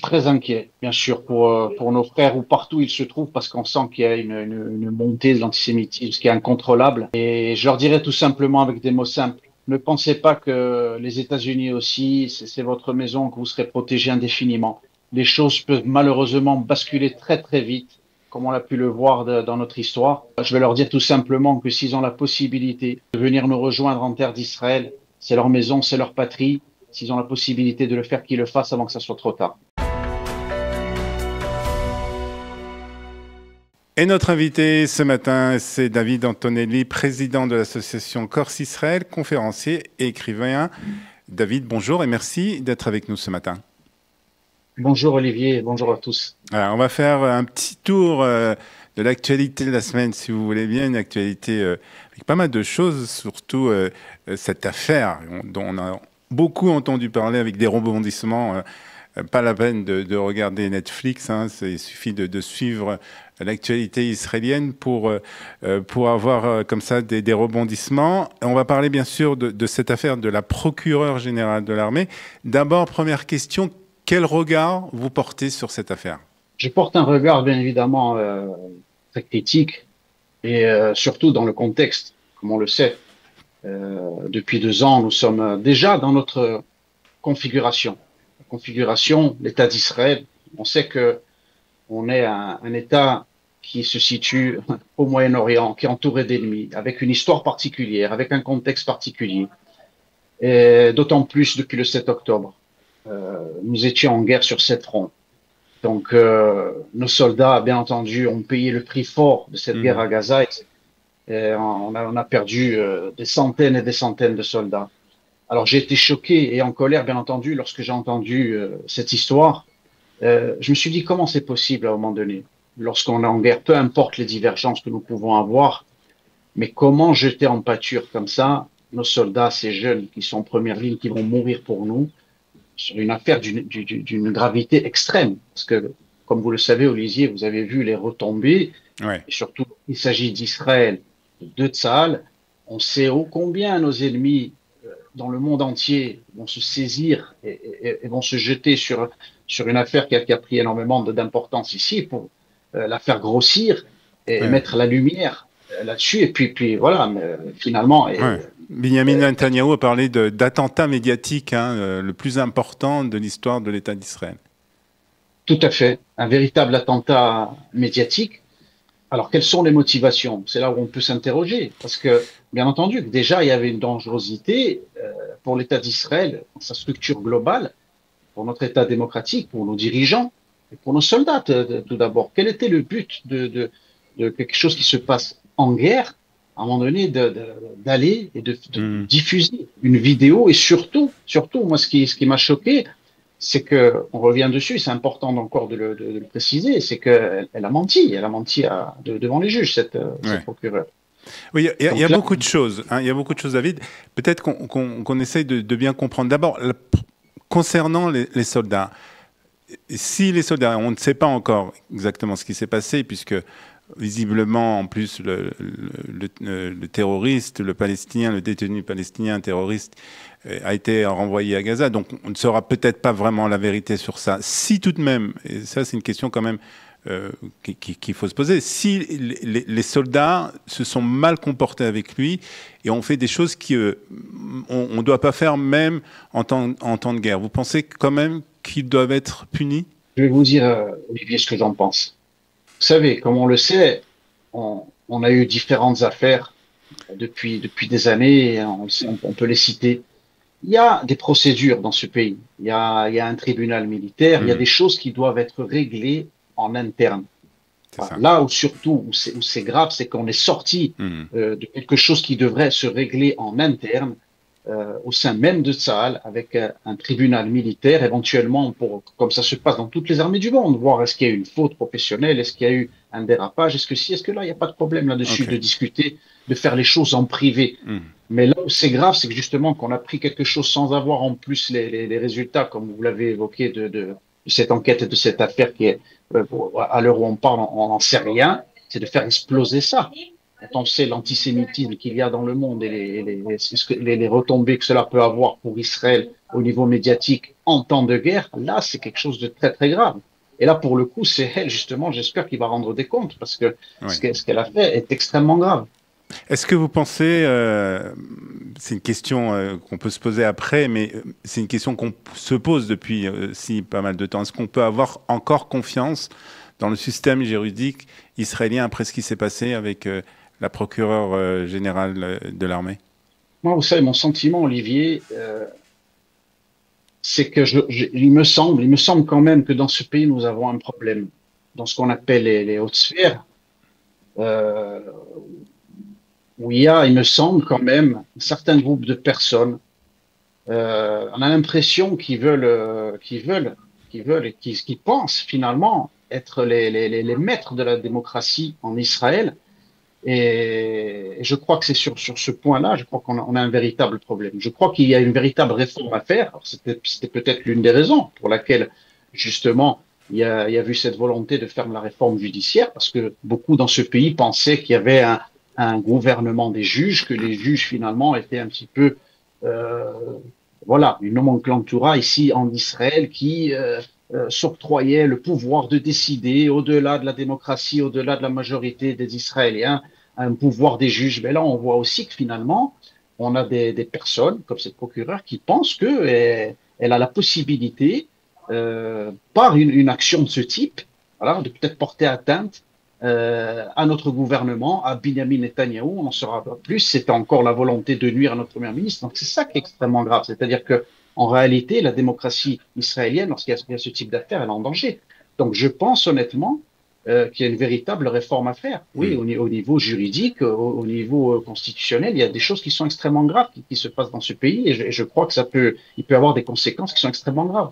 très inquiet, bien sûr, pour nos frères ou partout ils se trouvent, parce qu'on sent qu'il y a une montée de l'antisémitisme qui est incontrôlable. Et je leur dirais tout simplement avec des mots simples, ne pensez pas que les États-Unis aussi, c'est votre maison, que vous serez protégés indéfiniment. Les choses peuvent malheureusement basculer très très vite, comme on a pu le voir dans notre histoire. Je vais leur dire tout simplement que s'ils ont la possibilité de venir nous rejoindre en terre d'Israël, c'est leur maison, c'est leur patrie. S'ils ont la possibilité de le faire, qu'ils le fassent avant que ça soit trop tard. Et notre invité ce matin, c'est David Antonelli, président de l'association Corse Israël, conférencier et écrivain. David, bonjour et merci d'être avec nous ce matin. Bonjour Olivier, bonjour à tous. Alors, on va faire un petit tour de l'actualité de la semaine, si vous voulez bien, une actualité avec pas mal de choses, surtout cette affaire dont on a beaucoup entendu parler avec des rebondissements. Pas la peine de regarder Netflix, hein, il suffit de suivre l'actualité israélienne pour avoir comme ça des rebondissements. On va parler bien sûr de cette affaire de la procureure générale de l'armée. D'abord, première question, quel regard vous portez sur cette affaire? Je porte un regard bien évidemment très critique et surtout dans le contexte, comme on le sait. Depuis 2 ans, nous sommes déjà dans notre configuration. La configuration, l'État d'Israël. On sait que on est un État qui se situe au Moyen-Orient, qui est entouré d'ennemis, avec une histoire particulière, avec un contexte particulier. Et d'autant plus depuis le 7 octobre. Nous étions en guerre sur 7 fronts. Donc, nos soldats, bien entendu, ont payé le prix fort de cette guerre à Gaza. Et on a perdu des centaines et des centaines de soldats. Alors, j'ai été choqué et en colère, bien entendu, lorsque j'ai entendu cette histoire. Je me suis dit, comment c'est possible à un moment donné, lorsqu'on est en guerre, peu importe les divergences que nous pouvons avoir, mais comment jeter en pâture comme ça nos soldats, ces jeunes qui sont en première ligne, qui vont mourir pour nous, sur une affaire d'une gravité extrême. Parce que, comme vous le savez, Olivier, vous avez vu les retombées, Ouais. et surtout, il s'agit d'Israël, de Tsahal. On sait ô combien nos ennemis dans le monde entier vont se saisir et vont se jeter sur une affaire qui a pris énormément d'importance ici pour la faire grossir et Ouais. mettre la lumière là-dessus. Et puis voilà, mais, finalement, Ouais. Benjamin Netanyahu a parlé d'attentat médiatique, hein, le plus important de l'histoire de l'État d'Israël. tout à fait, un véritable attentat médiatique. Alors, quelles sont les motivations? C'est là où on peut s'interroger, parce que, bien entendu, déjà, il y avait une dangerosité pour l'État d'Israël, dans sa structure globale, pour notre État démocratique, pour nos dirigeants et pour nos soldats, tout d'abord. Quel était le but de quelque chose qui se passe en guerre, à un moment donné, d'aller et de diffuser une vidéo, et surtout, moi, ce qui m'a choqué, c'est que, on revient dessus, c'est important encore de le préciser, c'est qu'elle a menti, devant les juges, cette Ouais. procureure. Oui, il y a Donc là, beaucoup de choses, hein, il y a beaucoup de choses, David. Peut-être qu'on essaye de bien comprendre. D'abord, concernant les soldats, si les soldats, on ne sait pas encore exactement ce qui s'est passé, puisque visiblement, en plus, le terroriste, le palestinien, le détenu palestinien terroriste a été renvoyé à Gaza. Donc, on ne saura peut-être pas vraiment la vérité sur ça. Si tout de même, et ça c'est une question quand même qu'il faut se poser, si les soldats se sont mal comportés avec lui et ont fait des choses qu'on ne doit pas faire même en temps de guerre, vous pensez quand même qu'ils doivent être punis? je vais vous dire, Olivier, ce que j'en pense. Vous savez, comme on le sait, on a eu différentes affaires depuis des années, et on peut les citer. Il y a des procédures dans ce pays. Il y a un tribunal militaire. Il y a des choses qui doivent être réglées en interne. C'est ça. Là où surtout où c'est grave, c'est qu'on est sorti de quelque chose qui devrait se régler en interne au sein même de Tsahal, avec un tribunal militaire, éventuellement, comme ça se passe dans toutes les armées du monde, voir est-ce qu'il y a eu une faute professionnelle, est-ce qu'il y a eu un dérapage, est-ce que là, il n'y a pas de problème là-dessus Okay. de discuter, de faire les choses en privé. Mais là où c'est grave, c'est que justement qu'on a pris quelque chose sans avoir en plus les résultats, comme vous l'avez évoqué, de cette enquête et de cette affaire qui est, à l'heure où on parle, on n'en sait rien, c'est de faire exploser ça. quand on sait l'antisémitisme qu'il y a dans le monde et les retombées que cela peut avoir pour Israël au niveau médiatique en temps de guerre, là, c'est quelque chose de très, très grave. Et là, pour le coup, c'est elle, justement, j'espère qu'il va rendre des comptes parce que Oui. ce qu'elle a fait est extrêmement grave. Est-ce que vous pensez, c'est une question qu'on peut se poser après, mais c'est une question qu'on se pose depuis si pas mal de temps. Est-ce qu'on peut avoir encore confiance dans le système juridique israélien après ce qui s'est passé avec la procureure générale de l'armée? Moi, vous savez, mon sentiment, Olivier, c'est que il me semble quand même que dans ce pays, nous avons un problème dans ce qu'on appelle les hautes sphères, euh, où il me semble quand même, un certain groupe de personnes. On a l'impression qu'ils veulent et qu'ils pensent finalement être les maîtres de la démocratie en Israël. Et je crois que c'est sur ce point-là, je crois qu'on a un véritable problème. Je crois qu'il y a une véritable réforme à faire. Alors, c'était peut-être l'une des raisons pour laquelle, justement, il y a vu cette volonté de faire la réforme judiciaire, parce que beaucoup dans ce pays pensaient qu'il y avait un gouvernement des juges, que les juges, finalement, étaient un petit peu, euh, voilà, une nomenclatura ici en Israël qui s'octroyait le pouvoir de décider au-delà de la démocratie, au-delà de la majorité des Israéliens, un pouvoir des juges. Mais là, on voit aussi que finalement, on a des personnes, comme cette procureure, qui pensent qu'elle elle a la possibilité, par une action de ce type, voilà, de peut-être porter atteinte à notre gouvernement, à Benjamin Netanyahou. On en saura pas plus. C'était encore la volonté de nuire à notre Premier ministre. Donc c'est ça qui est extrêmement grave. C'est-à-dire que en réalité, la démocratie israélienne, lorsqu'il y a ce type d'affaires, elle est en danger. Donc je pense honnêtement qu'il y a une véritable réforme à faire. Oui, Hmm. au niveau juridique, au niveau constitutionnel, il y a des choses qui sont extrêmement graves qui se passent dans ce pays et je crois que il peut avoir des conséquences qui sont extrêmement graves.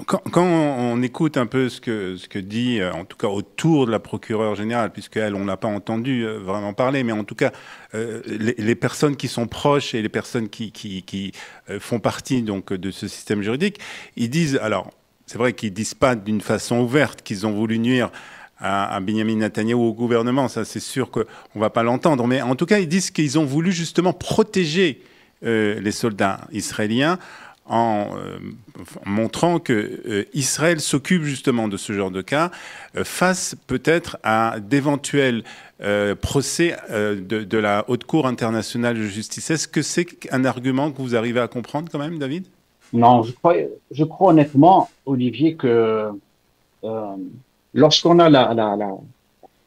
Quand on écoute un peu ce que dit, en tout cas autour de la procureure générale, puisqu'elle, on l'a pas entendu vraiment parler, mais en tout cas, les personnes qui sont proches et les personnes qui font partie donc de ce système juridique, ils disent, alors, c'est vrai qu'ils disent pas d'une façon ouverte qu'ils ont voulu nuire à Benjamin Netanyahou au gouvernement, ça c'est sûr qu'on va pas l'entendre, mais en tout cas, ils disent qu'ils ont voulu justement protéger les soldats israéliens en montrant que Israël s'occupe justement de ce genre de cas face peut-être à d'éventuels procès de la Haute Cour internationale de justice. Est-ce que c'est un argument que vous arrivez à comprendre quand même, David? Non, je crois honnêtement, Olivier, que euh, lorsqu'on a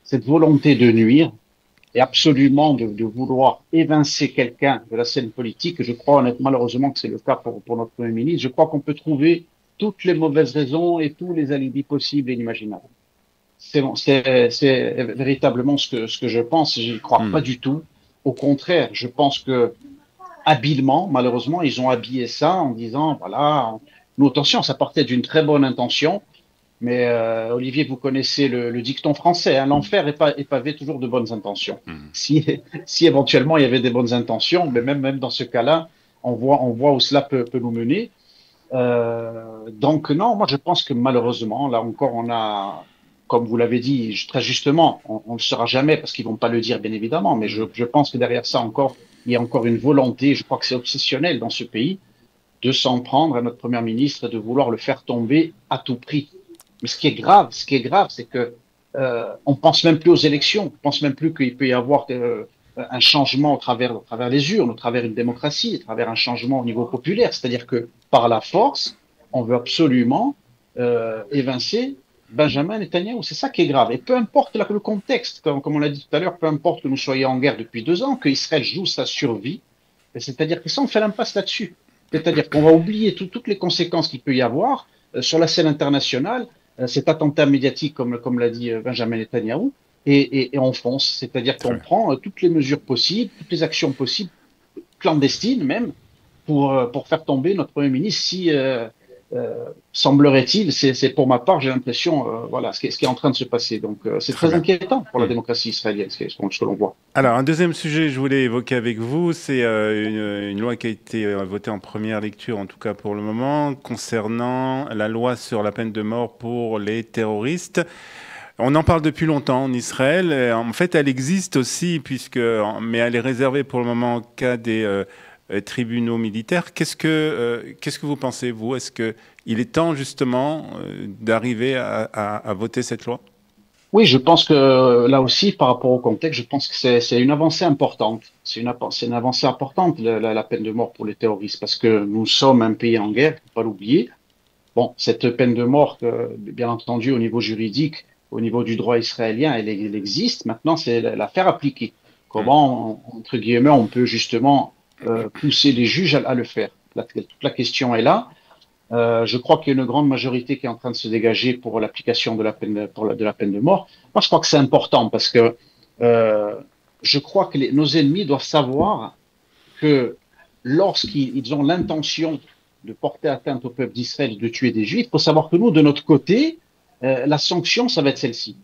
cette volonté de nuire, et absolument de vouloir évincer quelqu'un de la scène politique. Je crois honnêtement, malheureusement que c'est le cas pour notre Premier ministre. Je crois qu'on peut trouver toutes les mauvaises raisons et tous les alibis possibles et inimaginables. C'est véritablement ce que je pense. Je n'y crois pas Hmm. du tout. Au contraire, je pense que habilement, malheureusement, ils ont habillé ça en disant, voilà, nous, attention, ça partait d'une très bonne intention. Mais Olivier, vous connaissez le dicton français, hein, l'enfer est pavé toujours de bonnes intentions. Hmm. Si éventuellement il y avait des bonnes intentions, mais même dans ce cas-là, on voit où cela peut nous mener. Donc non, moi je pense que malheureusement, là encore, on a, comme vous l'avez dit très justement, on ne le saura jamais parce qu'ils vont pas le dire bien évidemment, mais je pense que derrière ça encore, il y a encore une volonté, je crois que c'est obsessionnel dans ce pays, de s'en prendre à notre Premier ministre et de vouloir le faire tomber à tout prix. Mais ce qui est grave, c'est que on pense même plus aux élections, on pense même plus qu'il peut y avoir un changement au travers les urnes, au travers une démocratie, à travers un changement au niveau populaire. C'est-à-dire que par la force, on veut absolument évincer Benjamin Netanyahou. C'est ça qui est grave. Et peu importe le contexte, comme on l'a dit tout à l'heure, peu importe que nous soyons en guerre depuis 2 ans, que Israël joue sa survie, c'est-à-dire que ça, on fait l'impasse là-dessus. C'est-à-dire qu'on va oublier toutes les conséquences qu'il peut y avoir sur la scène internationale, cet attentat médiatique, comme l'a dit Benjamin Netanyahou, et on fonce. C'est-à-dire qu'on Très. prend toutes les mesures possibles, toutes les actions possibles, clandestines même, pour faire tomber notre Premier ministre si, semblerait-il, c'est pour ma part, j'ai l'impression, voilà, ce qui est en train de se passer. Donc, c'est Très très bien. inquiétant pour la Hmm. démocratie israélienne, ce que l'on voit. Alors, un deuxième sujet que je voulais évoquer avec vous, c'est une loi qui a été votée en première lecture, en tout cas pour le moment, concernant la loi sur la peine de mort pour les terroristes. On en parle depuis longtemps en Israël. En fait, elle existe aussi, mais elle est réservée pour le moment en cas des tribunaux militaires. Qu'est-ce que vous pensez, vous? Est-ce qu'il est temps justement d'arriver à voter cette loi? Oui, je pense que là aussi, par rapport au contexte, je pense que c'est une avancée importante. C'est une avancée importante, la peine de mort pour les terroristes, parce que nous sommes un pays en guerre, faut pas l'oublier. Bon, cette peine de mort, bien entendu, au niveau juridique, au niveau du droit israélien, elle existe. Maintenant, c'est la faire appliquer. Hmm. Comment, entre guillemets, on peut justement pousser les juges à le faire? Toute la question est là. Je crois qu'il y a une grande majorité qui est en train de se dégager pour l'application de la peine, de la peine de mort. Moi, je crois que c'est important parce que euh, je crois que nos ennemis doivent savoir que lorsqu'ils ont l'intention de porter atteinte au peuple d'Israël, de tuer des Juifs, il faut savoir que nous, de notre côté, la sanction, ça va être celle-ci.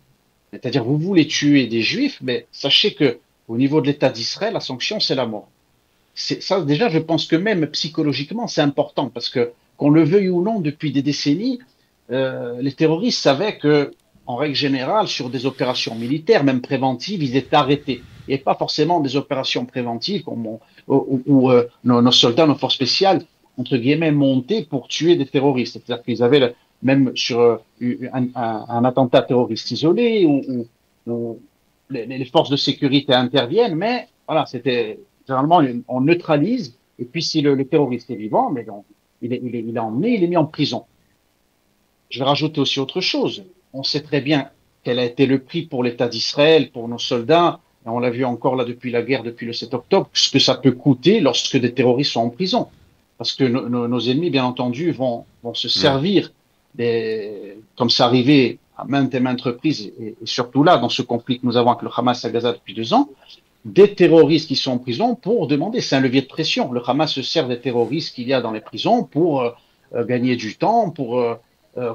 C'est-à-dire, vous voulez tuer des Juifs, mais sachez que au niveau de l'État d'Israël, la sanction, c'est la mort. Ça, déjà, je pense que même psychologiquement, c'est important parce que, qu'on le veuille ou non, depuis des décennies, les terroristes savaient que, en règle générale, sur des opérations militaires, même préventives, ils étaient arrêtés. Et pas forcément des opérations préventives où nos soldats, nos forces spéciales, entre guillemets, montaient pour tuer des terroristes. C'est-à-dire qu'ils avaient, même sur un attentat terroriste isolé, où les forces de sécurité interviennent, mais voilà, c'était généralement, on neutralise, et puis si le terroriste est vivant, mais il est emmené, il est mis en prison. Je vais rajouter aussi autre chose. On sait très bien quel a été le prix pour l'État d'Israël, pour nos soldats, et on l'a vu encore là depuis la guerre, depuis le 7 octobre, ce que ça peut coûter lorsque des terroristes sont en prison. Parce que nos ennemis, bien entendu, vont se Ouais. servir, comme ça arrivait à maintes et maintes reprises, et surtout là, dans ce conflit que nous avons avec le Hamas à Gaza depuis 2 ans, des terroristes qui sont en prison pour demander. C'est un levier de pression. Le Hamas se sert des terroristes qu'il y a dans les prisons pour gagner du temps,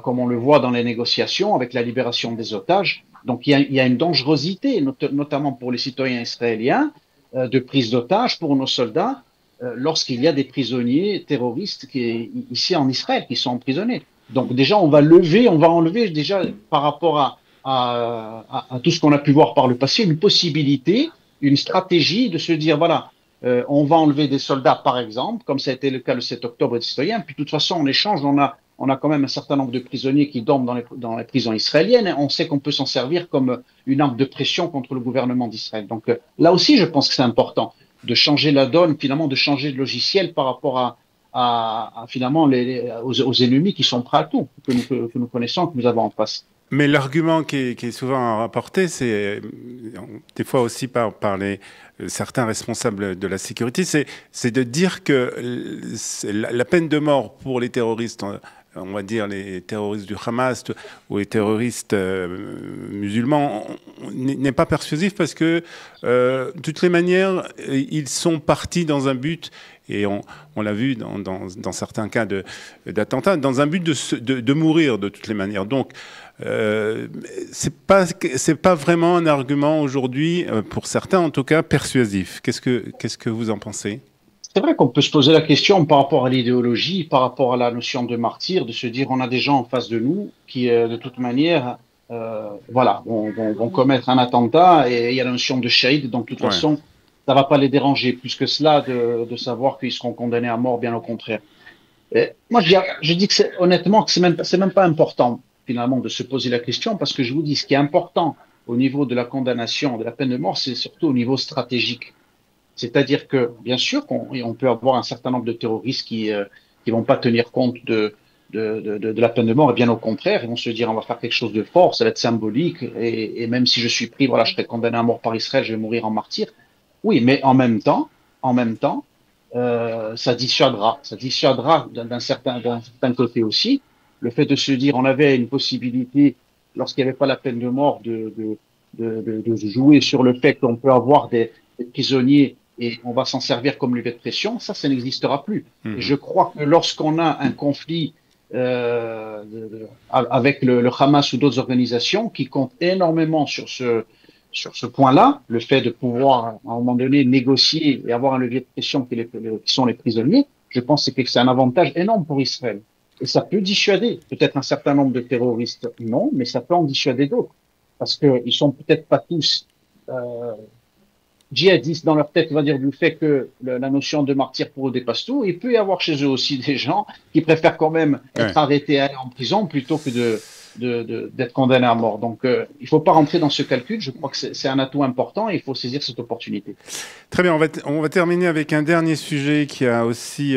comme on le voit dans les négociations avec la libération des otages. Donc il y a une dangerosité, notamment pour les citoyens israéliens, de prise d'otages pour nos soldats lorsqu'il y a des prisonniers terroristes ici en Israël qui sont emprisonnés. Donc déjà, on va enlever déjà par rapport à tout ce qu'on a pu voir par le passé, une possibilité, une stratégie de se dire, voilà, on va enlever des soldats, par exemple, comme ça a été le cas le 7 octobre des citoyens, puis de toute façon, en échange, on a quand même un certain nombre de prisonniers qui dorment dans les prisons israéliennes, et on sait qu'on peut s'en servir comme une arme de pression contre le gouvernement d'Israël. Donc là aussi, je pense que c'est important de changer la donne, finalement, de changer de logiciel par rapport finalement aux ennemis qui sont prêts à tout, que nous connaissons, que nous avons en face. Mais l'argument qui est souvent rapporté, c'est des fois aussi par certains responsables de la sécurité, c'est de dire que la peine de mort pour les terroristes, on va dire les terroristes du Hamas ou les terroristes musulmans, n'est pas persuasif parce que de toutes les manières, ils sont partis dans un but. Et on l'a vu dans certains cas d'attentats, dans un but de mourir de toutes les manières. Donc, c'est pas vraiment un argument aujourd'hui, pour certains en tout cas, persuasif. Qu'est-ce que vous en pensez? C'est vrai qu'on peut se poser la question par rapport à l'idéologie, par rapport à la notion de martyr, de se dire on a des gens en face de nous qui, de toute manière, voilà, vont commettre un attentat et il y a la notion de shahid, donc de toute Ouais. façon, ça va pas les déranger plus que cela de savoir qu'ils seront condamnés à mort, bien au contraire. Et moi, je dis que honnêtement que c'est même pas important finalement de se poser la question parce que je vous dis ce qui est important au niveau de la condamnation, de la peine de mort, c'est surtout au niveau stratégique. C'est-à-dire que, bien sûr, on peut avoir un certain nombre de terroristes qui vont pas tenir compte de la peine de mort, et bien au contraire, ils vont se dire, on va faire quelque chose de fort, ça va être symbolique, et même si je suis pris, voilà, je serai condamné à mort par Israël, je vais mourir en martyr. Oui, mais en même temps, ça dissuadera d'un certain côté aussi. Le fait de se dire, on avait une possibilité, lorsqu'il n'y avait pas la peine de mort, de jouer sur le fait qu'on peut avoir des prisonniers et on va s'en servir comme levier de pression, ça n'existera plus. Et Mhm. je crois que lorsqu'on a un conflit avec le Hamas ou d'autres organisations qui comptent énormément sur ce point-là, le fait de pouvoir, à un moment donné, négocier et avoir un levier de pression qui sont les prisonniers, je pense que c'est un avantage énorme pour Israël. Et ça peut dissuader peut-être un certain nombre de terroristes, non, mais ça peut en dissuader d'autres. parce qu'ils sont peut-être pas tous euh, djihadistes dans leur tête, on va dire, du fait que la notion de martyr pour eux dépasse tout. Il peut y avoir chez eux aussi des gens qui préfèrent quand même être Ouais. arrêtés et aller en prison plutôt que d'être condamnés à mort. Donc, il ne faut pas rentrer dans ce calcul. Je crois que c'est un atout important et il faut saisir cette opportunité. Très bien, on va terminer avec un dernier sujet qui a aussi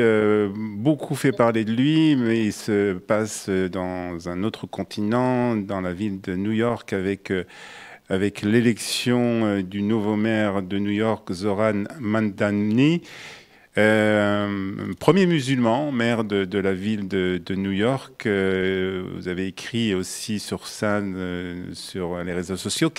beaucoup fait parler de lui, mais il se passe dans un autre continent, dans la ville de New York, avec l'élection du nouveau maire de New York, Zoran Mandani. Premier musulman, maire de la ville de New York. Vous avez écrit aussi sur ça, sur les réseaux sociaux.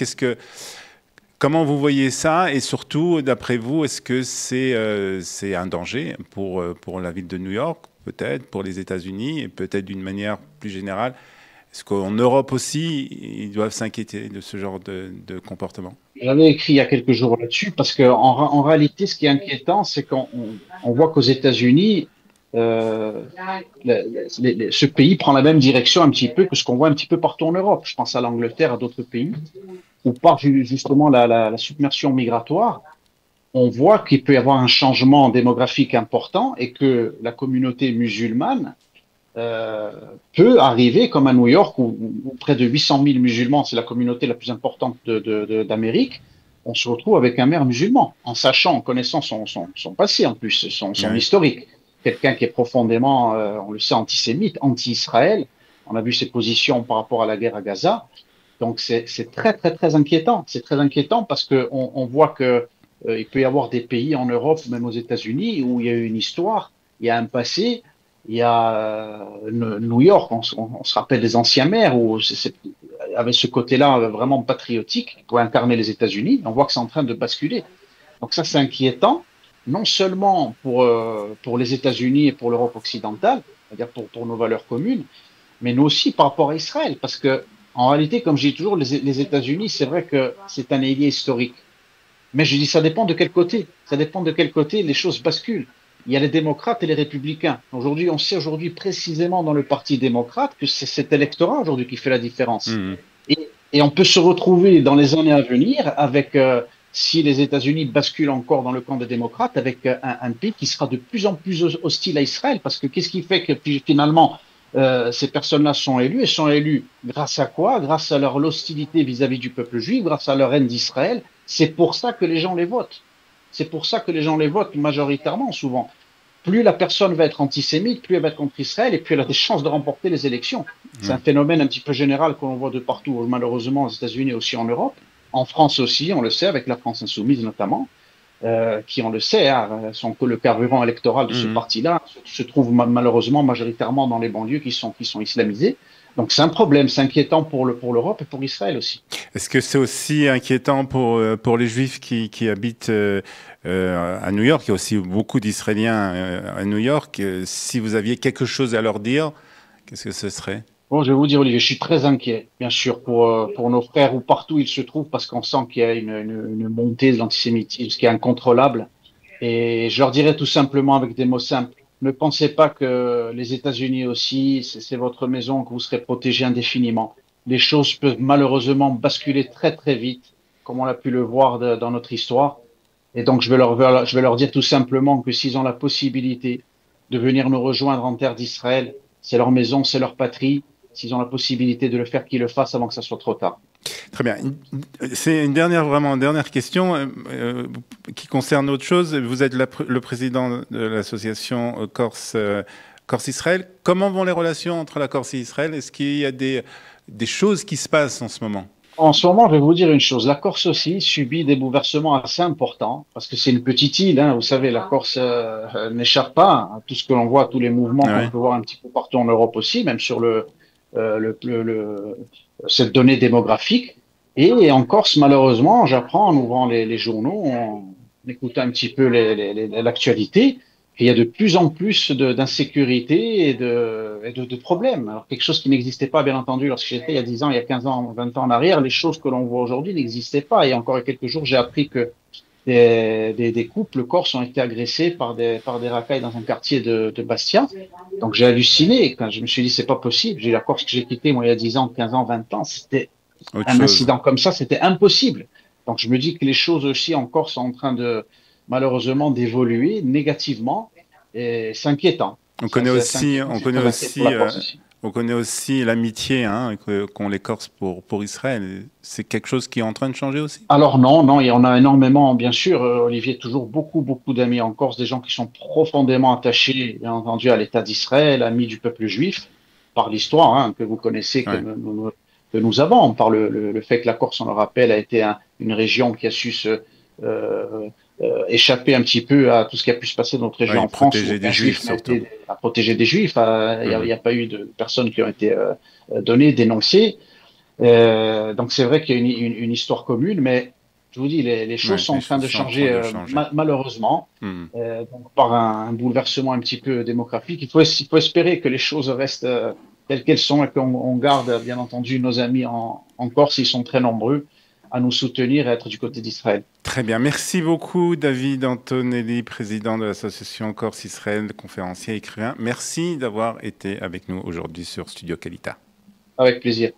Comment vous voyez ça? Et surtout, d'après vous, est-ce que c'est un danger pour la ville de New York, peut-être, pour les États-Unis, et peut-être d'une manière plus générale? Est-ce qu'en Europe aussi, ils doivent s'inquiéter de ce genre de comportement? J'avais écrit il y a quelques jours là-dessus parce en réalité, ce qui est inquiétant, c'est on voit qu'aux États-Unis, euh, ce pays prend la même direction un petit peu que ce qu'on voit un petit peu partout en Europe. Je pense à l'Angleterre, à d'autres pays, où par justement la submersion migratoire, on voit qu'il peut y avoir un changement démographique important et que la communauté musulmane euh, peut arriver, comme à New York, où près de 800 000 musulmans, c'est la communauté la plus importante d'Amérique, on se retrouve avec un maire musulman, en sachant, en connaissant son passé en plus, son Oui. historique. Quelqu'un qui est profondément, on le sait, antisémite, anti-Israël. On a vu ses positions par rapport à la guerre à Gaza. Donc c'est très, très, très inquiétant. C'est très inquiétant parce qu'on voit que il peut y avoir des pays en Europe, même aux États-Unis, où il y a eu une histoire, il y a un passé. Il y a New York, on se rappelle des anciens maires, où avec ce côté-là vraiment patriotique pour incarner les États-Unis. On voit que c'est en train de basculer. Donc ça, c'est inquiétant, non seulement pour les États-Unis et pour l'Europe occidentale, c'est-à-dire pour nos valeurs communes, mais nous aussi par rapport à Israël. Parce que, en réalité, comme je dis toujours, les États-Unis, c'est vrai que c'est un allié historique. Mais je dis, ça dépend de quel côté. Ça dépend de quel côté les choses basculent. Il y a les démocrates et les républicains. Aujourd'hui, on sait aujourd'hui précisément dans le Parti démocrate que c'est cet électorat aujourd'hui qui fait la différence. Mhm. Et on peut se retrouver dans les années à venir avec, si les États-Unis basculent encore dans le camp des démocrates, avec un pays qui sera de plus en plus hostile à Israël. Parce que qu'est-ce qui fait que finalement, ces personnes-là sont élues et sont élues grâce à quoi? Grâce à leur hostilité vis-à-vis du peuple juif, grâce à leur haine d'Israël. C'est pour ça que les gens les votent. C'est pour ça que les gens les votent majoritairement, souvent. Plus la personne va être antisémite, plus elle va être contre Israël et plus elle a des chances de remporter les élections. C'est un Ouais. phénomène un petit peu général que l'on voit de partout, malheureusement aux États-Unis et aussi en Europe. En France aussi, on le sait, avec la France insoumise notamment, qui, on le sait, sont que le carburant électoral de ce Mhm. parti-là se trouve malheureusement majoritairement dans les banlieues qui sont islamisées. Donc c'est un problème, c'est inquiétant pour l'Europe et pour Israël aussi. Est-ce que c'est aussi inquiétant pour les Juifs qui habitent à New York? Il y a aussi beaucoup d'Israéliens à New York. Si vous aviez quelque chose à leur dire, qu'est-ce que ce serait? Bon, je vais vous dire, Olivier, je suis très inquiet, bien sûr, pour nos frères où partout ils se trouvent, parce qu'on sent qu'il y a une montée de l'antisémitisme qui est incontrôlable. Et je leur dirais tout simplement avec des mots simples, ne pensez pas que les États-Unis aussi, c'est votre maison, que vous serez protégé indéfiniment. Les choses peuvent malheureusement basculer très très vite, comme on a pu le voir dans notre histoire. Et donc je vais leur dire tout simplement que s'ils ont la possibilité de venir nous rejoindre en terre d'Israël, c'est leur maison, c'est leur patrie. S'ils ont la possibilité de le faire, qu'ils le fassent avant que ça soit trop tard. Très bien. C'est une dernière, vraiment, dernière question qui concerne autre chose. Vous êtes le président de l'association Corse Israël. Comment vont les relations entre la Corse et Israël? Est-ce qu'il y a des choses qui se passent en ce moment? En ce moment, je vais vous dire une chose. La Corse aussi subit des bouleversements assez importants parce que c'est une petite île. Hein, vous savez, la Corse n'échappe pas à tout ce que l'on voit, tous les mouvements Ah qu'on ouais. peut voir un petit peu partout en Europe aussi, même sur cette donnée démographique. Et en Corse, malheureusement, j'apprends en ouvrant les journaux, en écoutant un petit peu l'actualité, qu'il y a de plus en plus d'insécurité et de problèmes. Alors, quelque chose qui n'existait pas, bien entendu, lorsque j'étais il y a 10 ans, il y a 15 ans, 20 ans en arrière, les choses que l'on voit aujourd'hui n'existaient pas. Et encore il y a quelques jours, j'ai appris que des couples corses ont été agressés par des racailles dans un quartier de Bastia. Donc j'ai halluciné quand je me suis dit, c'est pas possible. J'ai la Corse que j'ai quittée, moi, il y a 10 ans, 15 ans, 20 ans, c'était Autre Un chose. incident comme ça, c'était impossible. Donc je me dis que les choses aussi en Corse sont en train de malheureusement d'évoluer négativement et c'est inquiétant. On connaît C'est aussi, inquiétant, on c'est connaît très inquiétant pour la aussi, Corse aussi. on connaît aussi l'amitié hein, qu'ont les Corses pour Israël. C'est quelque chose qui est en train de changer aussi. Alors non, non, il y en a énormément, bien sûr. Olivier, toujours beaucoup, beaucoup d'amis en Corse, des gens qui sont profondément attachés, bien entendu, à l'État d'Israël, amis du peuple juif, par l'histoire hein, que vous connaissez, Ouais. que nous avons, par le fait que la Corse, on le rappelle, a été une région qui a su échapper un petit peu à tout ce qui a pu se passer dans notre région Oui, en France, où protéger des aucun juifs juif n'a surtout. été à protéger des juifs. Il Mhm. n'y a pas eu de personnes qui ont été données, dénoncées. Donc c'est vrai qu'il y a une histoire commune, mais je vous dis, les choses Ouais, sont les en train choses de sont en train changer de changer. malheureusement, Mhm. donc par un bouleversement un petit peu démographique. Il faut espérer que les choses restent telles qu'elles sont et qu'on garde bien entendu nos amis en Corse, ils sont très nombreux à nous soutenir et à être du côté d'Israël. Très bien. Merci beaucoup, David Antonelli, président de l'association Corse-Israël, conférencier, écrivain. Merci d'avoir été avec nous aujourd'hui sur Studio Calita. Avec plaisir.